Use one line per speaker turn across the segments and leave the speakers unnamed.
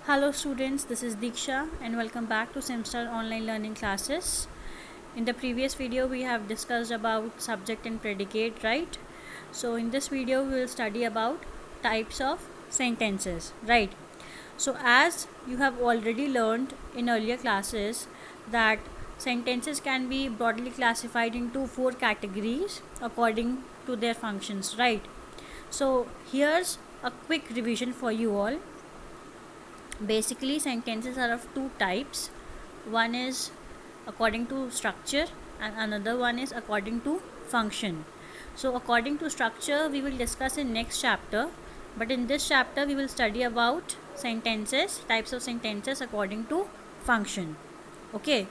Hello students, this is Diksha and welcome back to Simstar online learning classes. In the previous video we have discussed about subject and predicate, right? So in this video we will study about types of sentences, right? So as you have already learned in earlier classes that sentences can be broadly classified into four categories according to their functions, right? So here's a quick revision for you all. Basically, sentences are of two types. One is according to structure and another one is according to function. So according to structure we will discuss in next chapter, but in this chapter we will study about sentences, types of sentences according to function. Okay,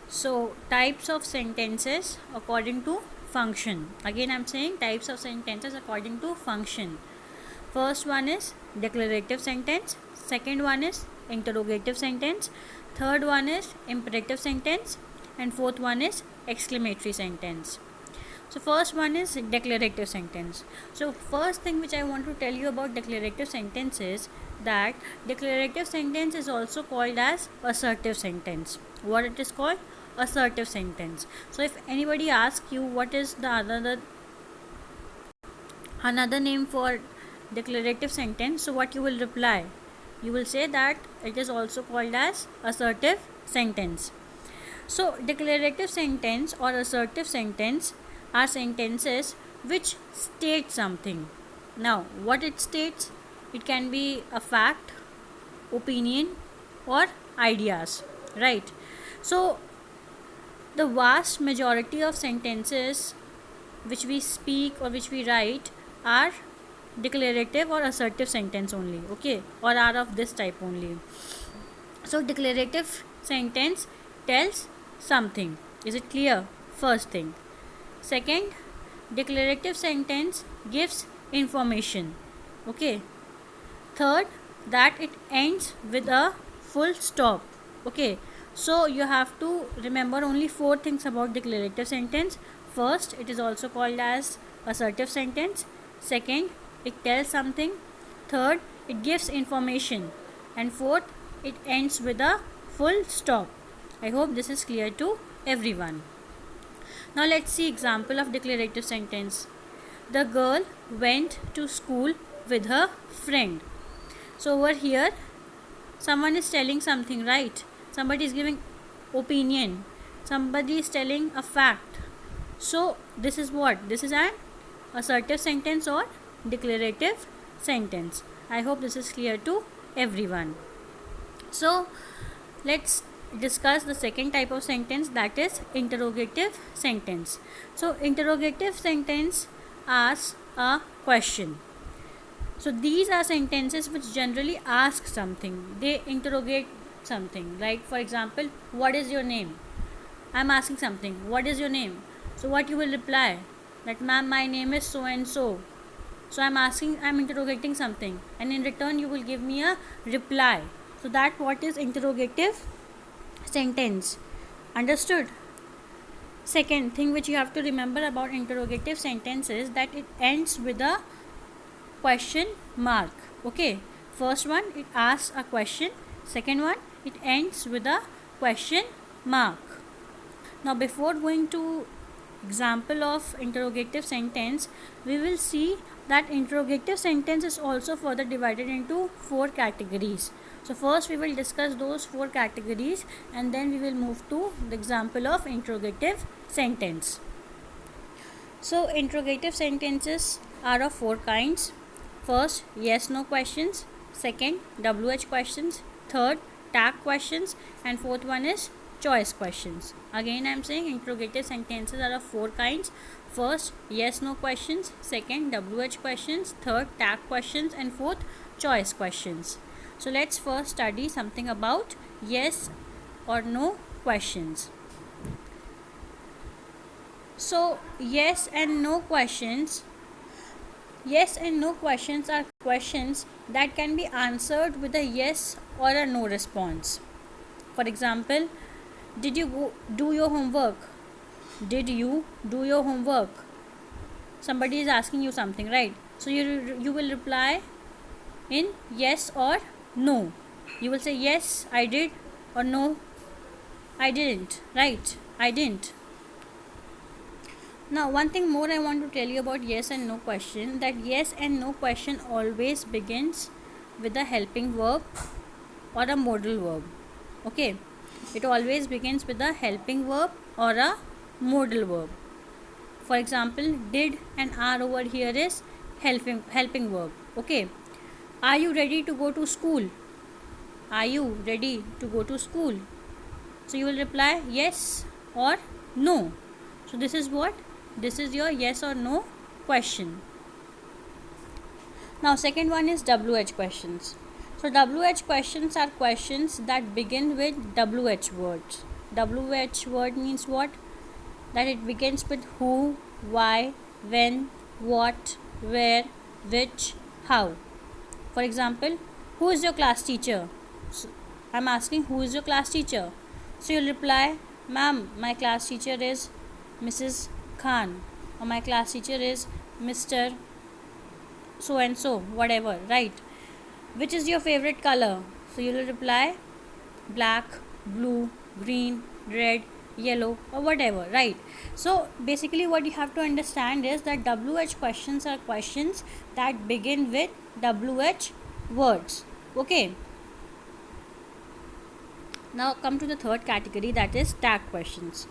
so types of sentences according to function. Again I'm saying types of sentences according to function. First one is declarative sentence, second one is interrogative sentence, third one is imperative sentence, and fourth one is exclamatory sentence. So first one is declarative sentence. So first thing which I want to tell you about declarative sentence is that declarative sentence is also called as assertive sentence. What it is called? Assertive sentence. So if anybody asks you what is the another name for declarative sentence, so what you will reply? You will say that it is also called as assertive sentence. So declarative sentence or assertive sentence are sentences which state something. Now what it states? It can be a fact, opinion, or ideas, right? So the vast majority of sentences which we speak or which we write are declarative or assertive sentence only, okay, or are of this type only. So declarative sentence tells something. Is it clear? First thing. Second, declarative sentence gives information, okay. Third, that it ends with a full stop, okay. So you have to remember only four things about declarative sentence. First, it is also called as assertive sentence. Second, it tells something. Third, it gives information. And fourth, it ends with a full stop. I hope this is clear to everyone. Now let's see example of declarative sentence. The girl went to school with her friend. So over here someone is telling something, right? Somebody is giving opinion, somebody is telling a fact. So this is what? This is an assertive sentence or declarative sentence. I hope this is clear to everyone. So let's discuss the second type of sentence, that is interrogative sentence. So interrogative sentence asks a question. So these are sentences which generally ask something, they interrogate something. Like for example, what is your name? I'm asking something, what is your name? So what you will reply? That ma'am, my name is so and so. So I'm interrogating something, and in return you will give me a reply. So that what is interrogative sentence. Understood? Second thing which you have to remember about interrogative sentence is that it ends with a question mark, okay. First one, it asks a question. Second one, it ends with a question mark. Now before going to example of interrogative sentence, we will see that interrogative sentence is also further divided into four categories. So first we will discuss those four categories and then we will move to the example of interrogative sentence. So interrogative sentences are of four kinds. First, yes no questions. Second, WH questions. Third, tag questions. And fourth one is choice questions. Again I am saying interrogative sentences are of four kinds. First, yes no questions. Second, WH questions. Third, tag questions. And fourth, choice questions. So let's first study something about yes or no questions. So yes and no questions are questions that can be answered with a yes or a no response. For example, did you do your homework? Did you do your homework? Somebody is asking you something, right? So you will reply in yes or no. You will say yes, I did, or no, I didn't. Right? I didn't. Now, one thing more I want to tell you about yes and no question, that yes and no question always begins with a helping verb or a modal verb. Okay, it always begins with a helping verb or a modal verb. For example, did and are over here is helping verb. Okay, are you ready to go to school? Are you ready to go to school? So you will reply yes or no. So this is what? This is your yes or no question. Now second one is WH questions. So WH questions are questions that begin with WH words. WH word means what? That it begins with who, why, when, what, where, which, how. For example, who is your class teacher? So, I'm asking who is your class teacher. So you'll reply, ma'am, my class teacher is Mrs. Khan, or my class teacher is Mr. So and so, whatever, right? Which is your favorite color? So you will reply black, blue, green, red, yellow, or whatever, right? So basically what you have to understand is that WH questions are questions that begin with WH words. Okay, now come to the third category, that is tag questions.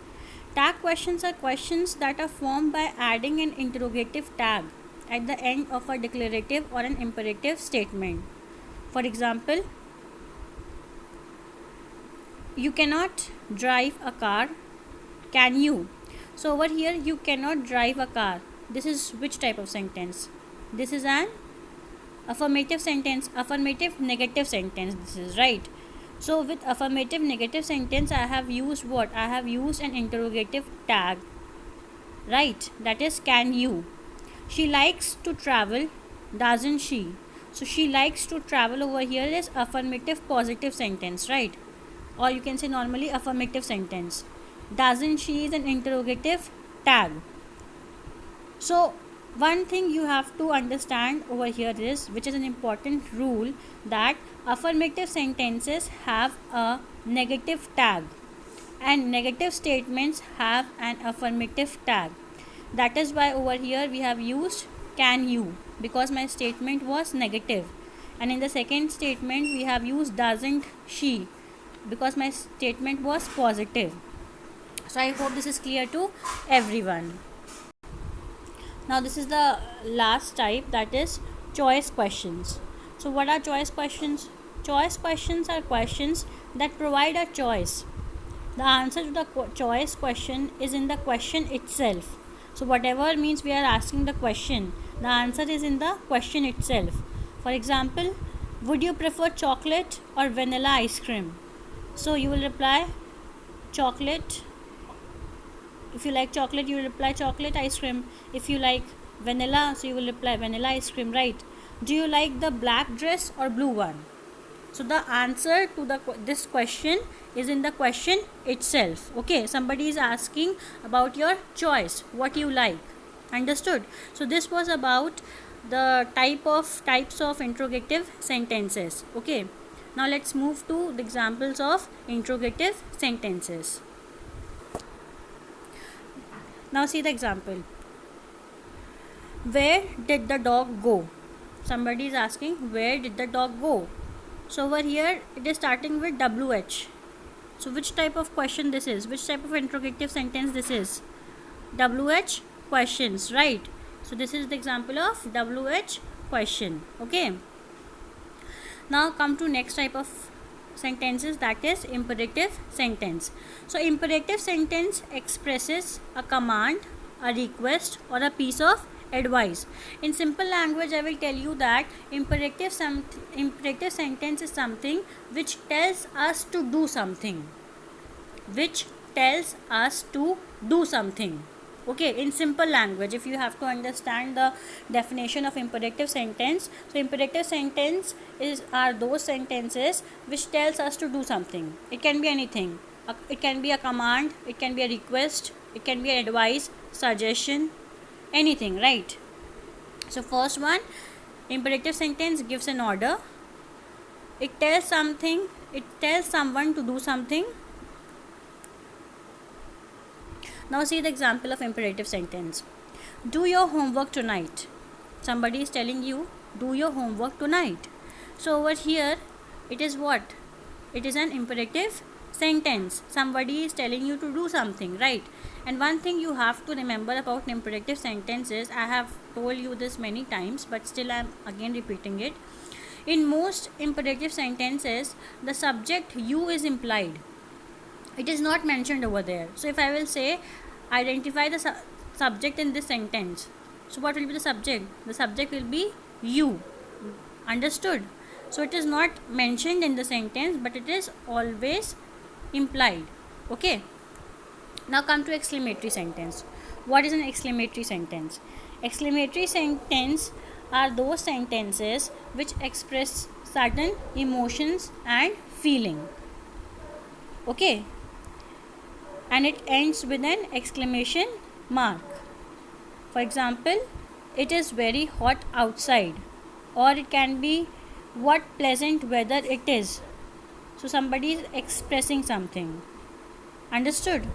Tag questions are questions that are formed by adding an interrogative tag at the end of a declarative or an imperative statement. For example, you cannot drive a car, can you? So over here, you cannot drive a car. This is which type of sentence? This is an affirmative sentence, affirmative negative sentence. This is right. So with affirmative negative sentence, I have used what? I have used an interrogative tag, right? That is can you. She likes to travel, doesn't she? So she likes to travel over here is affirmative positive sentence, right? Or you can say normally affirmative sentence. Doesn't she is an interrogative tag. So one thing you have to understand over here is, which is an important rule, that affirmative sentences have a negative tag and negative statements have an affirmative tag. That is why over here we have used can you, because my statement was negative, and in the second statement we have used doesn't she, because my statement was positive. So I hope this is clear to everyone. Now this is the last type, that is choice questions. So what are choice questions? Choice questions are questions that provide a choice. The answer to the choice question is in the question itself. So whatever means we are asking the question, the answer is in the question itself. For example, would you prefer chocolate or vanilla ice cream? So you will reply chocolate. If you like chocolate, you will reply chocolate ice cream. If you like vanilla, so you will reply vanilla ice cream, right? Do you like the black dress or blue one? So the answer to this question is in the question itself. Okay, somebody is asking about your choice, what you like. Understood? So this was about the types of interrogative sentences. Okay, now let's move to the examples of interrogative sentences. Now see the example. Where did the dog go? Somebody is asking where did the dog go? So over here it is starting with WH. So which type of question this is? Which type of interrogative sentence this is? WH questions, right? So this is the example of WH question. Okay. Now come to next type of sentences, that is imperative sentence. So imperative sentence expresses a command, a request, or a piece of advice. In simple language, I will tell you that imperative sentence is something which tells us to do something. Which tells us to do something. Okay, in simple language, if you have to understand the definition of imperative sentence, so imperative sentence are those sentences which tells us to do something. It can be anything. It can be a command, it can be a request, it can be an advice, suggestion, anything, right? So first one, Imperative sentence gives an order. It tells something, it tells someone to do something. Now see the example of imperative sentence. Do your homework tonight. Somebody is telling you, do your homework tonight. So over here, it is what? It is an imperative sentence. Somebody is telling you to do something, right? And one thing you have to remember about imperative sentences, I have told you this many times, but still I am again repeating it. In most imperative sentences, the subject you is implied. It is not mentioned over there. So if I will say, identify the subject in this sentence, so what will be the subject? The subject will be you. Understood? So it is not mentioned in the sentence, but it is always implied. Okay. Now come to exclamatory sentence. What is an exclamatory sentence? Exclamatory sentence are those sentences which express certain emotions and feeling. Okay. And it ends with an exclamation mark. For example, it is very hot outside, or it can be what pleasant weather it is. So somebody is expressing something. Understood?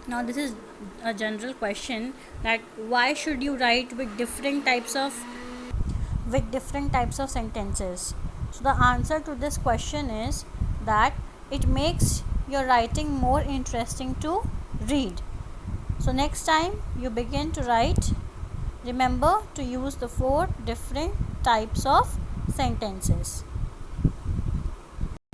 Now this is a general question, that why should you write with different types of sentences? So the answer to this question is that it makes your writing more interesting to read. So next time you begin to write, remember to use the 4 different types of sentences.